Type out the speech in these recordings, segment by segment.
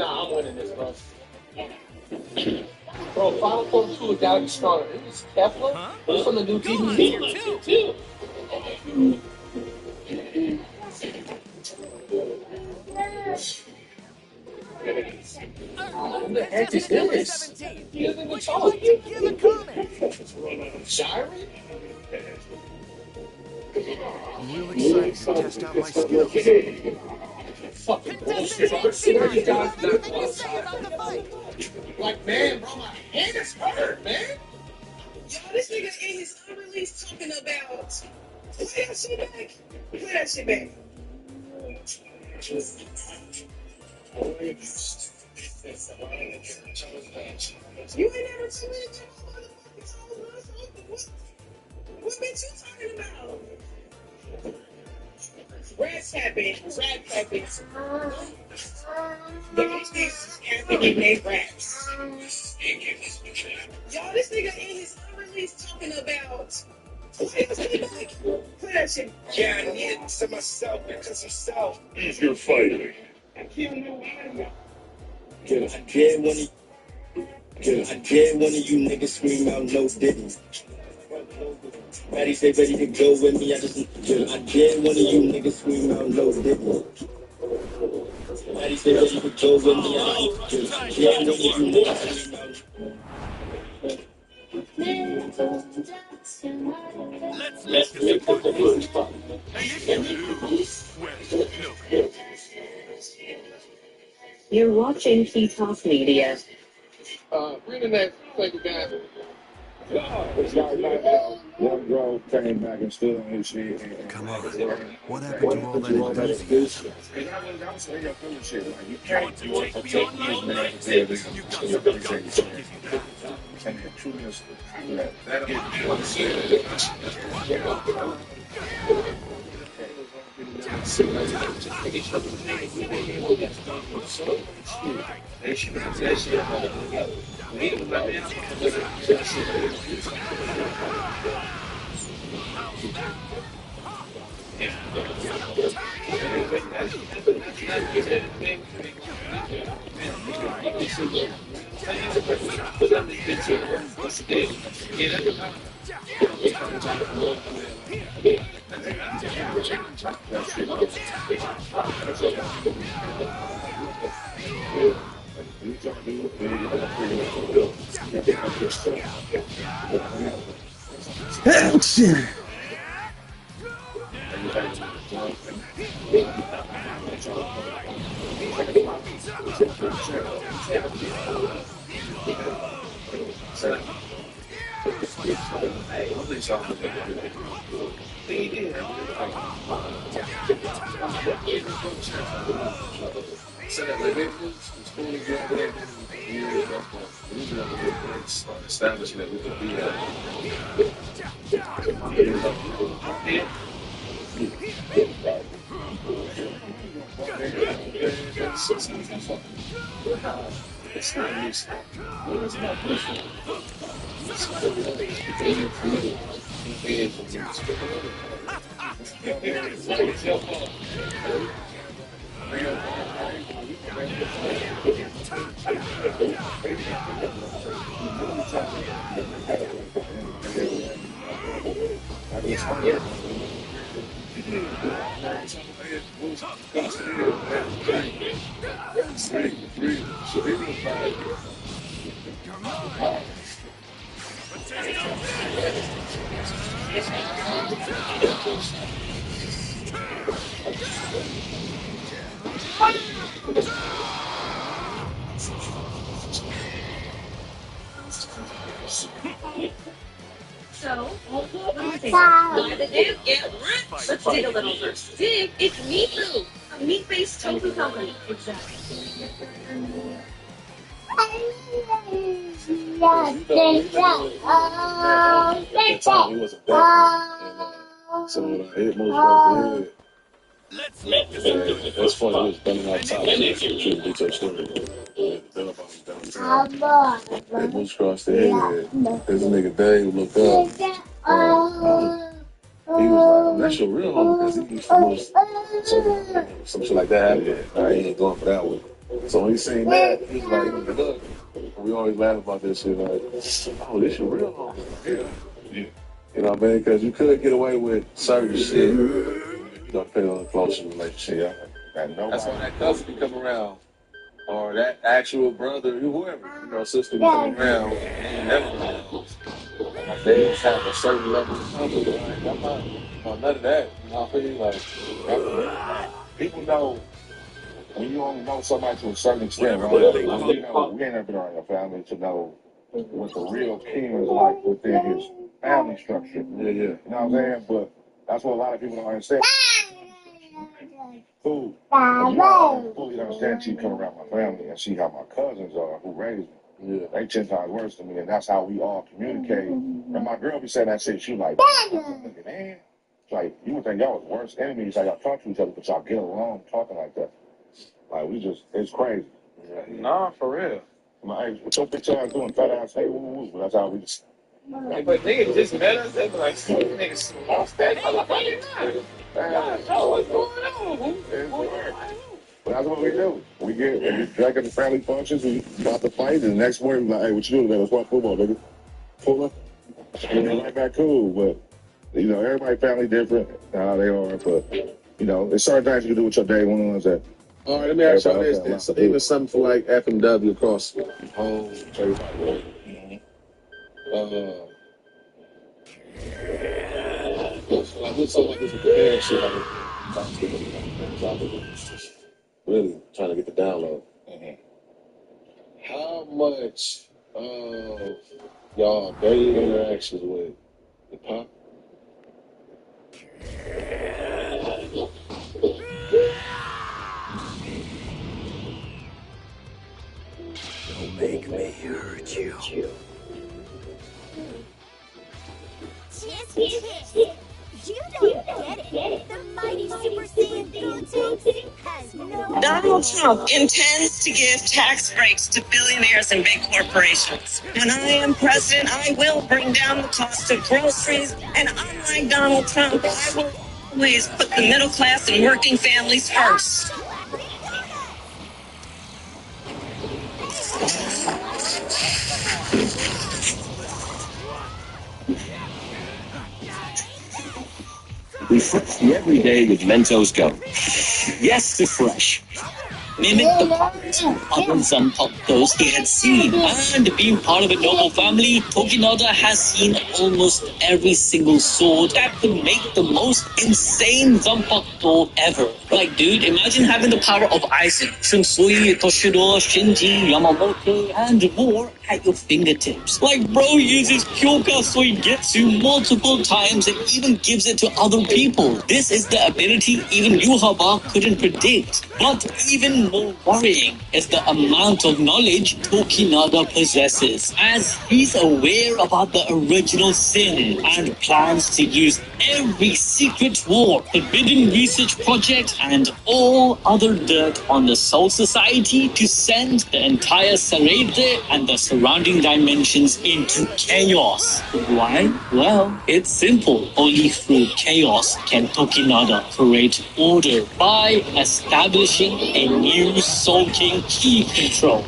Nah, I'm winning this, bro. Bro, Final Form 2 gotta be stronger. This is Kepler. Huh? This from the new Gohan's TV. here too. What the heck is this? 17. He doesn't even Would you talk. like to give a comment? Siren? I'm real excited to test out my skills. Fucking Contestant bullshit. 18, You guys anything you say about the fight? like, man, bro, my hand is hurt, man. Yo, this nigga in his unreleased talking about play that shit back. Play that shit back. You ain't never told me that motherfucking what bitch you talking about? Rat tapping. These niggas capping and they raps. Y'all, this nigga in his unreleased talking about play that shit. Yeah, I need it to myself because I'm self. You're fighting. I kill nobody. I dare one of you niggas scream out no diddy. Ready, stay ready to go with me. I dare one of you niggas scream out no diddy. Ready, stay ready to go with me. I dare one of you niggas scream out. Let's make this a good fight. And if you lose, well, look. You're watching Key Talk Media. Bring the next flavor guy. Young girl came back and stood on his shit. Come on. What happened to all that enthusiasm? You can't take me on like this. You got something to give you back. Action! Establishing that we could be at. It's not loose. It's not loose. So, what do you think? Why the dig? Get rich. Let's dig a little first. Dig, it's Meatloaf, a meat-based tofu company. Exactly. So when I hit most across the head, Let's make this a good that's funny. It was bending out top. Should be your story. Then up downtown. Hit most across the head. There's a nigga Dave looked up. He was like, "That's your real homie," because he used to lose some shit like that happened. I ain't going for that one. So when he seen that, he was like, look, we always laugh about this shit, like, oh, this your real home. Yeah. You know what I mean? Because you could get away with certain shit, depending on the closer relationship. Yeah. That's why that cousin can come around, or that actual brother, whoever, sister can come around, and never know. Like, they just have a certain level of comfort. Like, I'm not none of that. You know what I mean? Like, People know when you only know somebody to a certain extent, right? We ain't never been around your family to know what the real king is like within his family structure. Yeah. You know what I'm saying? But that's what a lot of people don't understand. Cool. You don't fully understand till you come around my family and see how my cousins are who raised me. Yeah. They 10 times worse than me, and that's how we all communicate. And my girl be saying that shit, she like, man, it's like, you would think y'all was worse enemies, how y'all talk to each other, but y'all get along talking like that. Like, it's crazy. Nah, for real. Like, hey, what your bitch ass doing? Fat ass, hey, woo. But that's how we just. Hey, but niggas just met us. They be like, niggas lost that motherfucker. What's going on? But that's what we do. We drag at the family functions, we about to fight, and the next morning, we're like, hey, what you doing today? Let's watch football, nigga. Pull up. And we're right back cool, but, everybody family different, how they are, but, there's certain things you can do with your day one-on-ones that. All right, let me ask y'all this. Even something for like FMW across the whole everybody. Like what's something like this with the parents shit, like really trying to get the download. How much of y'all daily interactions with the pop? Don't make me hurt you. You don't get it. The mighty Super Saiyan Gotenks has no... Donald Trump intends to give tax breaks to billionaires and big corporations. When I am president, I will bring down the cost of groceries, and unlike Donald Trump, I will always put the middle class and working families first. Refresh the everyday with Mentos Go. Yes to fresh. Mimic the patterns of other Zanpakutos he had seen. And being part of a noble family, Tokinada has seen almost every single sword that could make the most insane Zanpakuto ever. Like, dude, imagine having the power of Aizen, Shunsui, Toshiro, Shinji, Yamamoto, and more at your fingertips. Like, bro uses Kyoka Soigetsu multiple times and even gives it to other people. This is the ability even Yuhaba couldn't predict. But even more worrying is the amount of knowledge Tokinada possesses, as he's aware about the original sin and plans to use every secret war, forbidden research project, and all other dirt on the Soul Society to send the entire Sarete and the surrounding dimensions into chaos. Why? Well, it's simple. Only through chaos can Tokinada create order by establishing a new Soul King key control.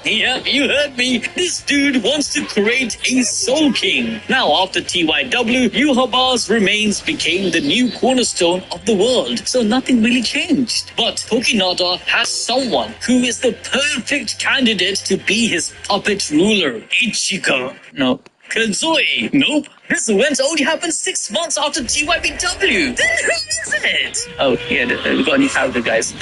Yep, you heard me. This dude wants to create a Soul King. Now, after TYW, Yuhaba's remains became the new cornerstone of the world, so nothing really changed. But Tokinada has someone who is the perfect candidate to be his puppet ruler. Ichika. No. Kazoi. Nope. This event only happened 6 months after TYBW. Then who is it? Oh, yeah, we got a new character, guys.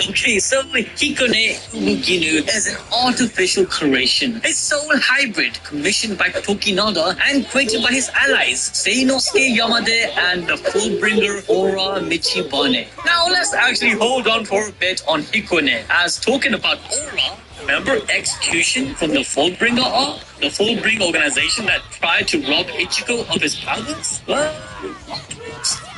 Okay, so Hikone Umuginu is an artificial creation, a soul hybrid commissioned by Tokinada and created by his allies, Seinosuke Yamade and the Fullbringer Ora Michibane. Now let's actually hold on for a bit on Hikone, as talking about Ora, remember Execution from the Fullbringer arc? The Fullbringer organization that tried to rob Ichigo of his powers? Well,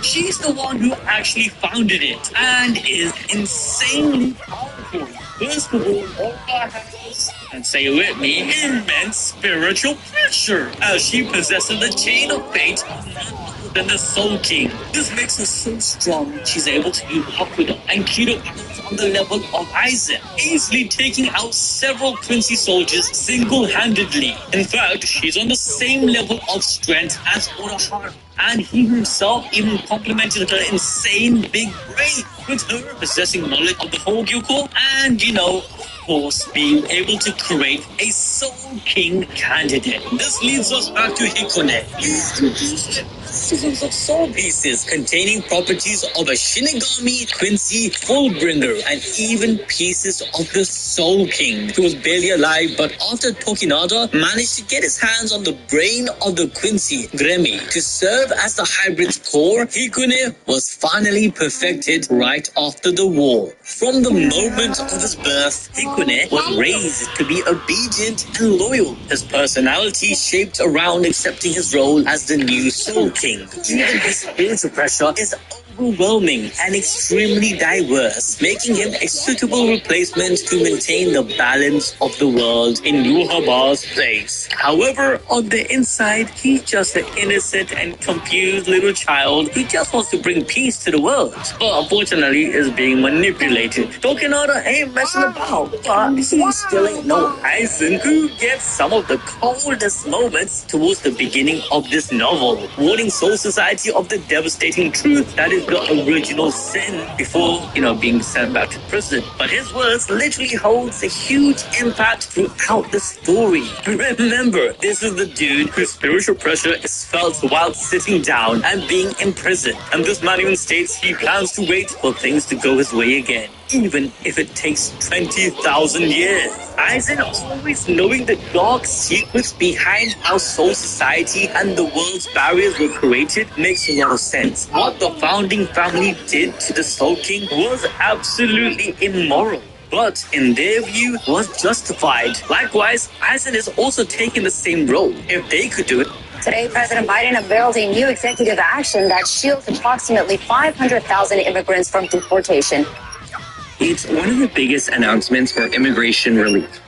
she's the one who actually founded it and is insanely powerful. First of all, Ora has, and say it with me, immense spiritual pressure, as she possesses the chain of fate than the Soul King. This makes her so strong, she's able to use Hakuda and Kido powers on the level of Aizen, easily taking out several Quincy soldiers single-handedly. In fact, she's on the same level of strength as Urahara, and he himself even complimented her insane big brain, with her possessing knowledge of the Hogyuko and, of course, being able to create a Soul King candidate. This leads us back to Hikone. He's introduced thousands of soul pieces containing properties of a Shinigami, Quincy, Fullbringer, and even pieces of the Soul King. He was barely alive, but after Tokinada managed to get his hands on the brain of the Quincy, Gremi, to serve as the hybrid's core, Hikone was finally perfected right after the war. From the moment of his birth, Hikone was raised to be obedient and loyal. His personality shaped around accepting his role as the new Soul King. Even his spiritual pressure is overwhelming and extremely diverse, making him a suitable replacement to maintain the balance of the world in Yuhaba's place. However, on the inside, he's just an innocent and confused little child who just wants to bring peace to the world, but unfortunately is being manipulated. Tokinada ain't messing about, but he still ain't no Aizen, who gets some of the coldest moments towards the beginning of this novel, warning Soul Society of the devastating truth that is the original sin before, being sent back to prison. But his words literally holds a huge impact throughout the story. Remember, this is the dude whose spiritual pressure is felt while sitting down and being imprisoned. And this man even states he plans to wait for things to go his way again, even if it takes 20,000 years. Aizen always knowing the dark secrets behind how Soul Society and the world's barriers were created makes a lot of sense. What the founding family did to the Soul King was absolutely immoral, but in their view was justified. Likewise, Aizen is also taking the same role. If they could do it, today, President Biden unveiled a new executive action that shields approximately 500,000 immigrants from deportation. It's one of the biggest announcements for immigration relief.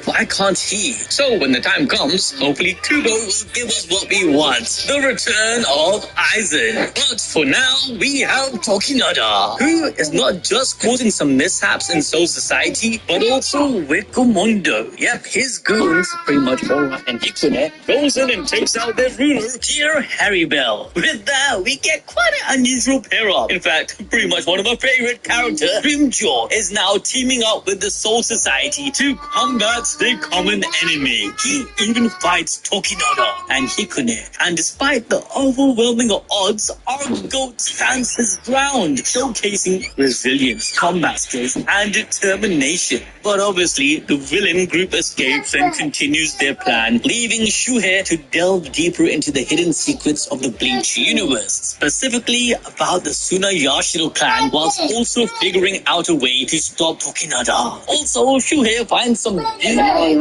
Why can't he? So when the time comes, hopefully Kubo will give us what we want. The return of Aizen. But for now, we have Tokinada, who is not just causing some mishaps in Soul Society, but also Wikomondo. Yep, his goons, pretty much Ora and Hikune, goes in and takes out their ruler, Dear Harrybell. With that, we get quite an unusual pair-up. In fact, pretty much one of my favorite characters, Grimjaw, is now teaming up with the Soul Society to combat the common enemy. He even fights Tokinada and Hikune, and despite the overwhelming odds, our goat stands his ground, showcasing resilience, combat skills, and determination. But obviously, the villain group escapes and continues their plan, leaving Shuhei to delve deeper into the hidden secrets of the Bleach universe, specifically about the Tsunayashiro clan, whilst also figuring out a way to stop Tokinada. Also, Shuhei finds some Everybody,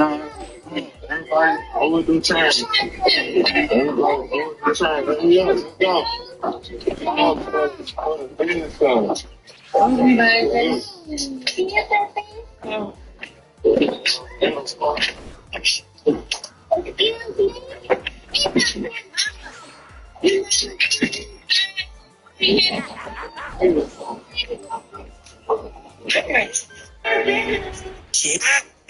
hold the train. Everybody, hold the train. Hurry up, let's go.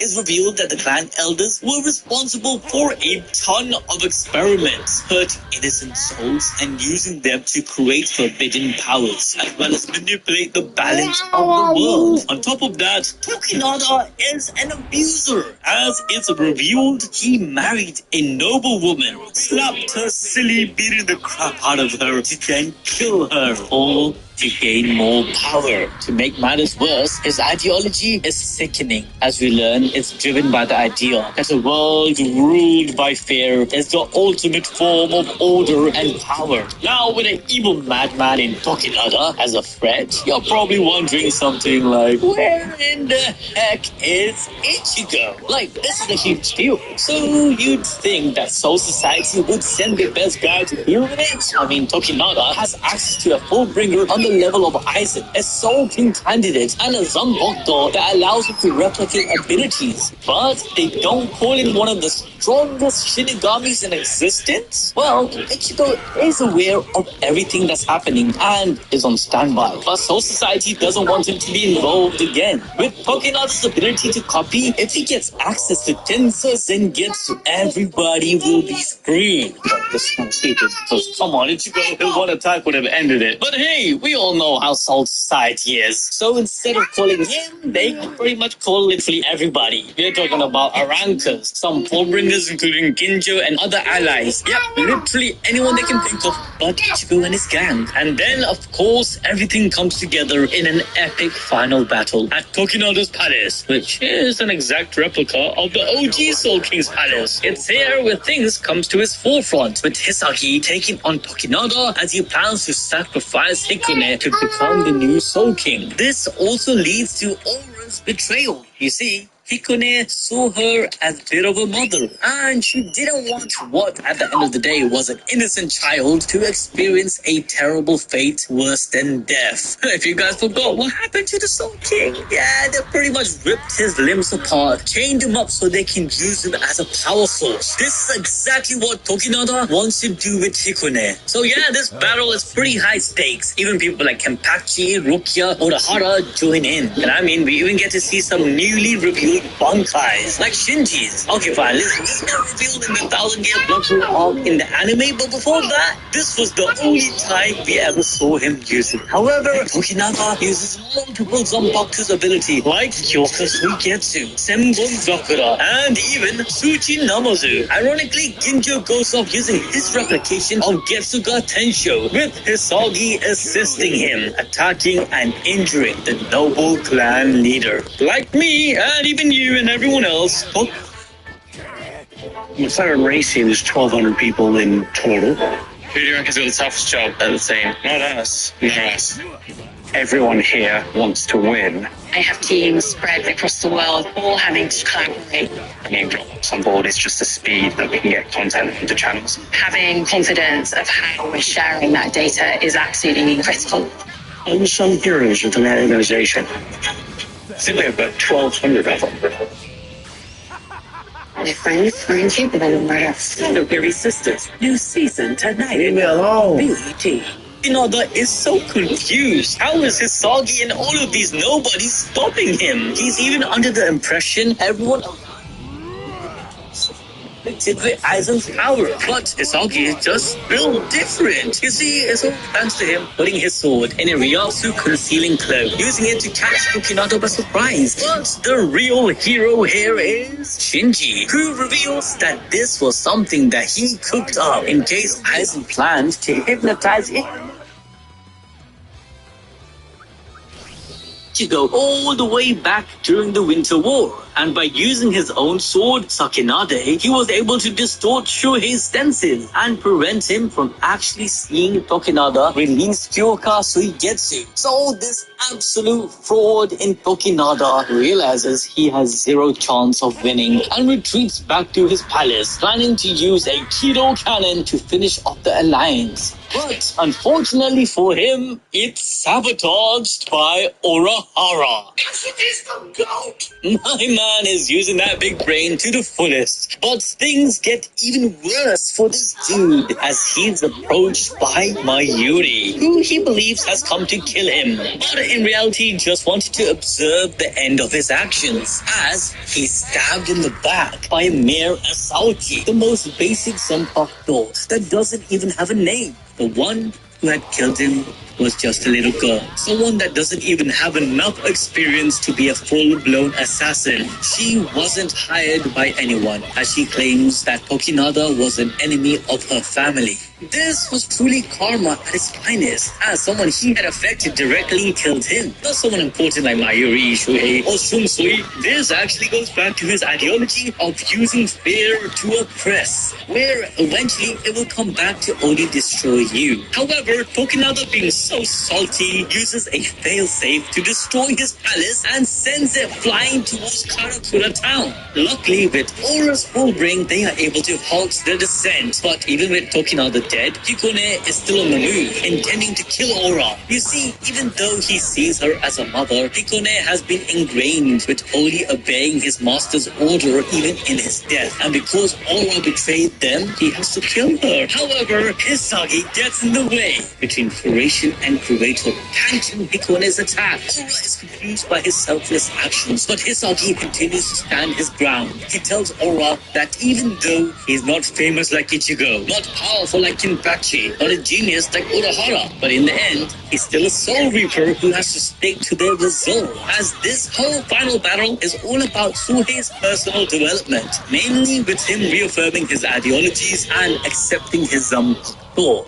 It's revealed that the clan elders were responsible for a ton of experiments, hurting innocent souls and using them to create forbidden powers, as well as manipulate the balance of the world. On top of that, Tokinada is an abuser. As it's revealed, he married a noble woman, slapped her silly, beating the crap out of her to then kill her, all to gain more power. To make matters worse, his ideology is sickening. As we learn, it's driven by the idea that a world ruled by fear is the ultimate form of order and power. Now, with an evil madman in Tokinada as a threat, you're probably wondering something like, where in the heck is Ichigo? Like, this is a huge deal. So you'd think that Soul Society would send their best guy to deal with it? I mean, Tokinada has access to a Fullbringer on the level of Aizen, a Soul King candidate, and a Zanpakuto that allows him to replicate abilities. But they don't call him one of the strongest Shinigamis in existence? Well, Ichigo is aware of everything that's happening and is on standby. But Soul Society doesn't want him to be involved again. With Tokinada's ability to copy, if he gets access to Tensa Zengetsu, everybody will be screwed. This is stupid. Because, come on, Ichigo, one attack would have ended it. But hey, we all know how Soul Society is. So instead of calling him, they can pretty much call literally everybody. We're talking about Arankas, some Fullbringers including Ginjo and other allies. Yep, literally anyone they can think of but Ichigo and his gang. And then, of course, everything comes together in an epic final battle at Tokinada's palace, which is an exact replica of the OG Soul King's palace. It's here where things comes to his forefront, with Hisagi taking on Tokinada as he plans to sacrifice Hikune to become the new Soul King. This also leads to Aura's betrayal. You see, Hikune saw her as a bit of a mother, and she didn't want what, at the end of the day, was an innocent child to experience a terrible fate worse than death. If you guys forgot what happened to the Soul King, yeah, they pretty much ripped his limbs apart, chained him up so they can use him as a power source. This is exactly what Tokinada wants to do with Hikune. So yeah, this battle is pretty high stakes. Even people like Kenpachi, Rukia, Urahara join in. And I mean, we even get to see some newly revealed Bankais, like Shinji's. Okay, fine, listen, this got revealed in the 1000-year Blood Moon arc in the anime, but before that, this was the only time we ever saw him use it. However, Tokinada uses multiple Zanpakuto's ability, like Kyoka Suigetsu, Senbon Zakura, and even Tsuchi Namazu. Ironically, Ginjo goes off using his replication of Getsuga Tensho, with Hisagi assisting him, attacking and injuring the noble clan leader. Like me, and even you and everyone else. McLaren Racing is 1,200 people in total. Who do you reckon's got the toughest job at the team? Not us. Not us. Everyone here wants to win. I have teams spread across the world, all having to collaborate. Being dropped on board is just the speed that we can get content into channels. Having confidence of how we're sharing that data is absolutely critical. Unsung heroes within our organization. Simply about 1,200 of them. My friends are incapable of murder. Legendary Sisters, new season tonight. Leave me alone. BET. Tokinada is so confused. How is Hisagi and all of these nobodies stopping him? He's even under the impression everyone with Aizen's power, but Hisagi is just built different. You see, it's all thanks to him putting his sword in a Ryasu concealing cloak, using it to catch Tokinada by surprise. But the real hero here is Shinji, who reveals that this was something that he cooked up in case Aizen planned to hypnotize him. To go all the way back during the Winter War, and by using his own sword, Sakinade, he was able to distort Shuhei's senses and prevent him from actually seeing Tokinada release Kyoka Suigetsu. So this absolute fraud in Tokinada realizes he has zero chance of winning and retreats back to his palace, planning to use a Kido cannon to finish off the alliance. But unfortunately for him, it's sabotaged by Urahara. It's the GOAT! My man is using that big brain to the fullest. But things get even worse for this dude as he's approached by Mayuri, who he believes has come to kill him. But in reality, just wanted to observe the end of his actions, as he's stabbed in the back by a mere Asauki, the most basic Zanpakuto that doesn't even have a name. The one who had killed him was just a little girl. Someone that doesn't even have enough experience to be a full-blown assassin. She wasn't hired by anyone, as she claims that Tokinada was an enemy of her family. This was truly karma at its finest, as someone he had affected directly killed him. Not someone important like Mayuri, Shuhei, or Sumsui. This actually goes back to his ideology of using fear to oppress, where eventually it will come back to only destroy you. However, Tokinada being so so salty, uses a failsafe to destroy his palace and sends it flying towards Karakura town. Luckily, with Aura's full ring, they are able to halt the descent. But even with Tokinada dead, Hikone is still on the move, intending to kill Aura. You see, even though he sees her as a mother, Hikone has been ingrained with only obeying his master's order even in his death. And because Aura betrayed them, he has to kill her. However, Hisagi gets in the way. Between Furation and Curator, counter Hikone's attack, Aura is confused by his selfless actions, but Hisagi continues to stand his ground. He tells Aura that even though he's not famous like Ichigo, not powerful like Kinpachi, not a genius like Urahara, but in the end, he's still a Soul Reaper who has to stick to their resolve, as this whole final battle is all about Suhei's personal development, mainly with him reaffirming his ideologies and accepting his Zanpakuto.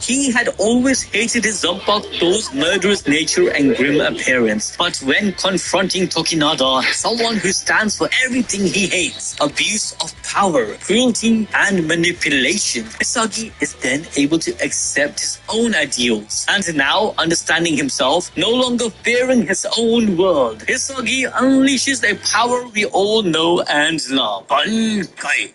He had always hated his Zanpakuto's murderous nature and grim appearance, but when confronting Tokinada, someone who stands for everything he hates, abuse of power, cruelty, and manipulation, Hisagi is then able to accept his own ideals, and now, understanding himself, no longer fearing his own world, Hisagi unleashes a power we all know and love. Bankai.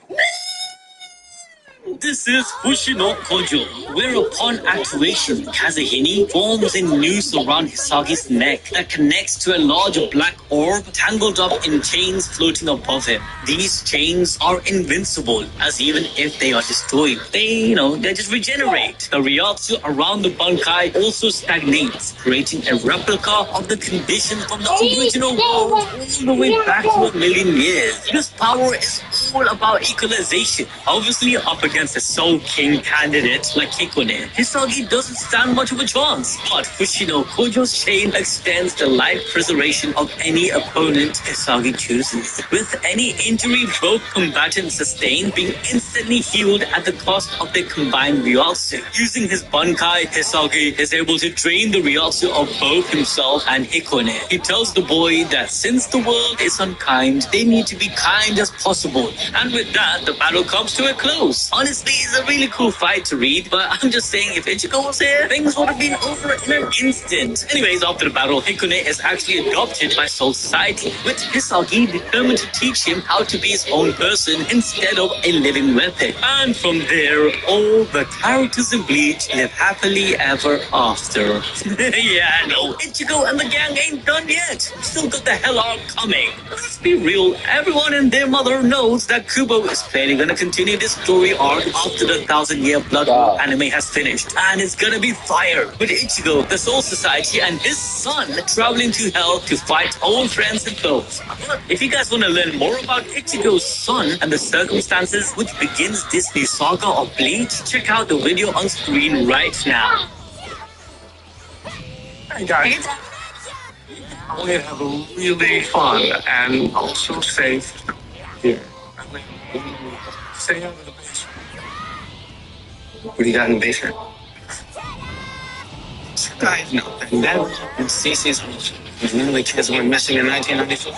This is Fushino Kojo, where upon activation, Kazahini forms a noose around Hisagi's neck that connects to a large black orb tangled up in chains floating above him. These chains are invincible, as even if they are destroyed, they just regenerate. The Ryatsu around the Bankai also stagnates, creating a replica of the condition from the original world all the way back to 1,000,000 years. This power is all about equalization. Obviously, up against a Soul King candidate like Hikone, Hisagi doesn't stand much of a chance. But Fushino Kojo's chain extends the life preservation of any opponent Hisagi chooses, with any injury both combatants sustain being instantly healed at the cost of their combined Ryatsu. Using his Bankai, Hisagi is able to drain the Ryatsu of both himself and Hikone. He tells the boy that since the world is unkind, they need to be kind as possible. And with that, the battle comes to a close. Honestly, it's a really cool fight to read, but I'm just saying if Ichigo was here, things would have been over in an instant. Anyways, after the battle, Hikone is actually adopted by Soul Society, with Hisagi determined to teach him how to be his own person instead of a living weapon. And from there, all the characters in Bleach live happily ever after. Yeah, no, Ichigo and the gang ain't done yet. Still got the hell arc coming. Let's be real, everyone and their mother knows that Kubo is planning gonna continue this story arc after the 1,000-Year Blood anime has finished, and it's gonna be fire with Ichigo, the Soul Society, and his son traveling to hell to fight old friends and foes. But if you guys want to learn more about Ichigo's son and the circumstances which begins this new saga of Bleach, check out the video on screen right now. Hey guys, I want you to have a really fun and also safe here. Stay out of the basement. What do you got in the basement? Guys, no. That was Cece's house. Those Newly kids went missing in 1994.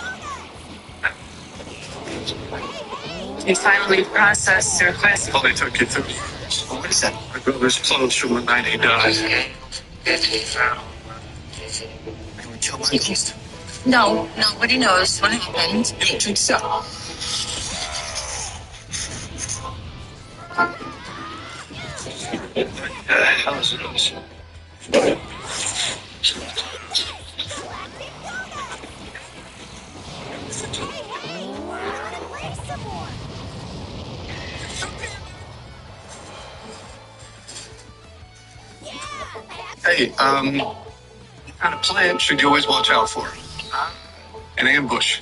You finally processed your request. Well, they took you 30 years. What is that? My brother's clothes from the night he died. They were killed by a ghost. No, nobody knows what happened. Yeah, check this out. What the hell is this? Hey, what kind of plant should you always watch out for? An ambush.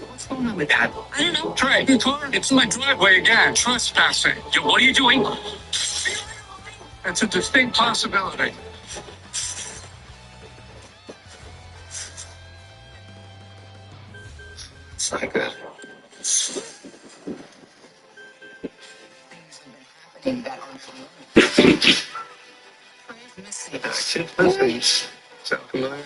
What's going on with that? I don't know. Trey, it's my driveway again. Trespassing. Yo, what are you doing? It's a distinct possibility. It's not good. Sound familiar?